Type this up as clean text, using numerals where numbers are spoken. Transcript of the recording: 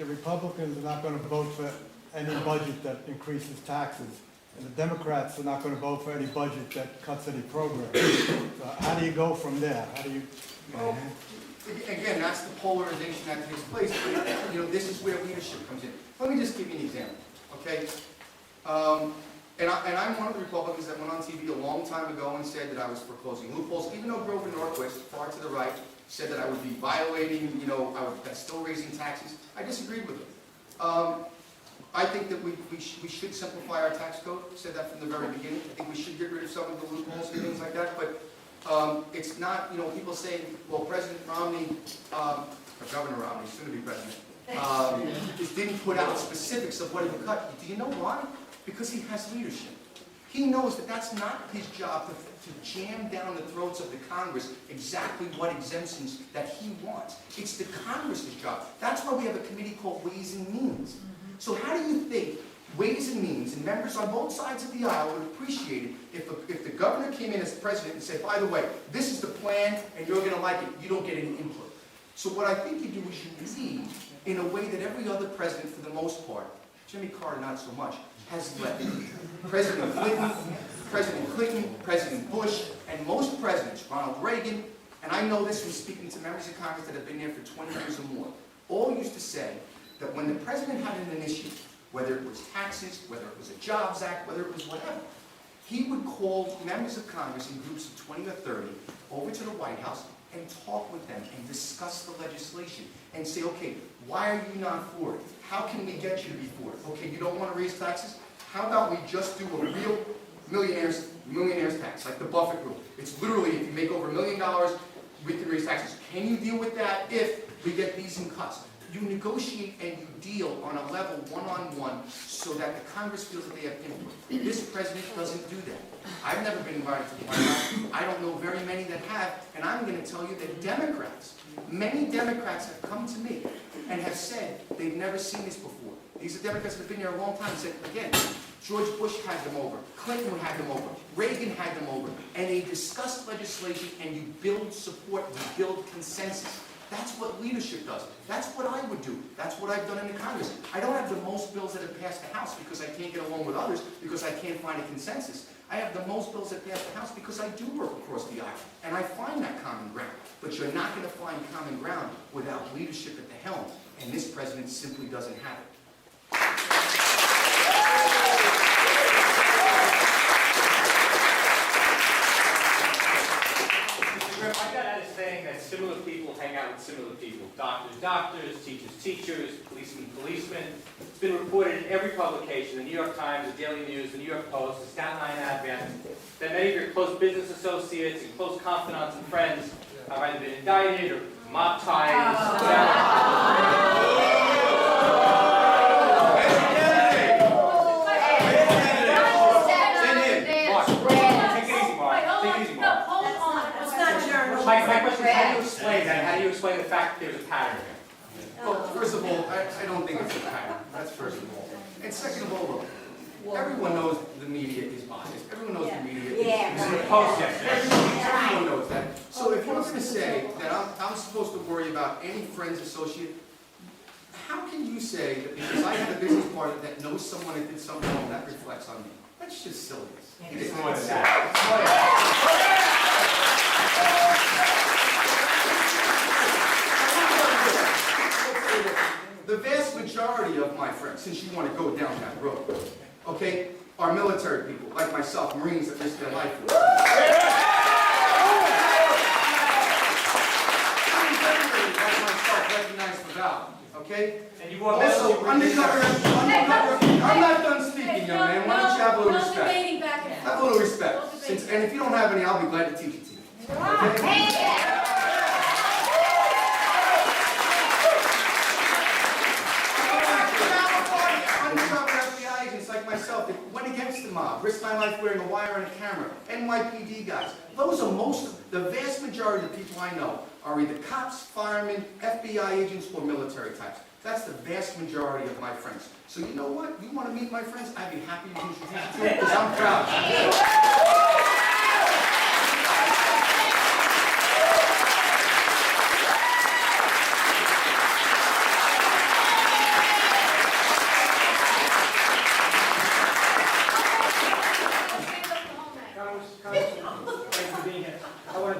the Republicans are not going to vote for any budget that increases taxes, and the Democrats are not going to vote for any budget that cuts any programs. So how do you go from there? How do you? Well, again, that's the polarization that takes place. But, this is where leadership comes in. Let me just give you an example, okay? And I'm one of the Republicans that went on TV a long time ago and said that I was foreclosing loopholes, even though Grover Norquist, far to the right, said that I would be violating, that's still raising taxes. I disagreed with him. I think that we should simplify our tax code. I said that from the very beginning. I think we should get rid of some of the loopholes and things like that. But it's not, people say, well, President Romney, or Governor Romney, soon to be president, just didn't put out specifics of what he would cut. Do you know why? Because he has leadership. He knows that that's not his job to jam down the throats of the Congress exactly what exemptions that he wants. It's the Congress's job. That's why we have a committee called Ways and Means. So how do you think Ways and Means and members on both sides of the aisle would appreciate it if the governor came in as president and said, by the way, this is the plan and you're going to like it, you don't get any input. So what I think you do is you lead in a way that every other president, for the most part, Jimmy Carter not so much, has led. President Clinton, President Bush, and most presidents, Ronald Reagan, and I know this from speaking to members of Congress that have been there for 20 years or more, all used to say that when the president had an issue, whether it was taxes, whether it was a Jobs Act, whether it was whatever, he would call members of Congress in groups of 20 or 30 over to the White House and talk with them and discuss the legislation and say, okay, why are you not for it? How can we get you to be for it? Okay, you don't want to raise taxes? How about we just do a real millionaires tax, like the Buffett rule? It's literally, if you make over $1 million, we can raise taxes. Can you deal with that if we get these in cuts? You negotiate and you deal on a level one-on-one so that the Congress feels that they have input. This president doesn't do that. I've never been invited to the White House. I don't know very many that have, and I'm going to tell you that many Democrats have come to me and have said they've never seen this before. These are Democrats that have been here a long time and said, again, George Bush had them over, Clinton had them over, Reagan had them over, and they discussed legislation and you build support, you build consensus. That's what leadership does. That's what I would do. That's what I've done in the Congress. I don't have the most bills that have passed the House because I can't get along with others, because I can't find a consensus. I have the most bills that pass the House because I do work across the aisle, and I find that common ground. But you're not going to find common ground without leadership at the helm, and this president simply doesn't have it. I got out of saying that similar people hang out with similar people. Doctors, teachers, policemen. It's been reported in every publication, the New York Times, the Daily News, the New York Post, the Staten Island Advent, that many of your close business associates and close confidants and friends have either been indicted or mob ties. My question is, how do you explain that? How do you explain the fact that there's a pattern here? Well, first of all, I don't think it's a pattern. That's first of all. And second of all, look, everyone knows the media is biased. Everyone knows the media is Post everyone knows that. So if you're going to say that I'm supposed to worry about any friends, associate, how can you say that because I have a business partner that knows someone that did something wrong, that reflects on me? That's just silliness. It's more than that. The vast majority of my friends, since you want to go down that road, okay, are military people, like myself, Marines that risk their life for it. Like myself, recognized for valor, okay? And you also, undercover, I'm not done speaking, young man. Why don't you have a little respect? Have a little respect. And if you don't have any, I'll be glad to teach it to you. Okay? Like myself that went against the mob, risked my life wearing a wire and a camera, NYPD guys. Those are the vast majority of the people I know are either cops, firemen, FBI agents, or military types. That's the vast majority of my friends. So you know what? You want to meet my friends? I'd be happy to introduce you to them because I'm proud. Congressman. Thank you for being here. I want to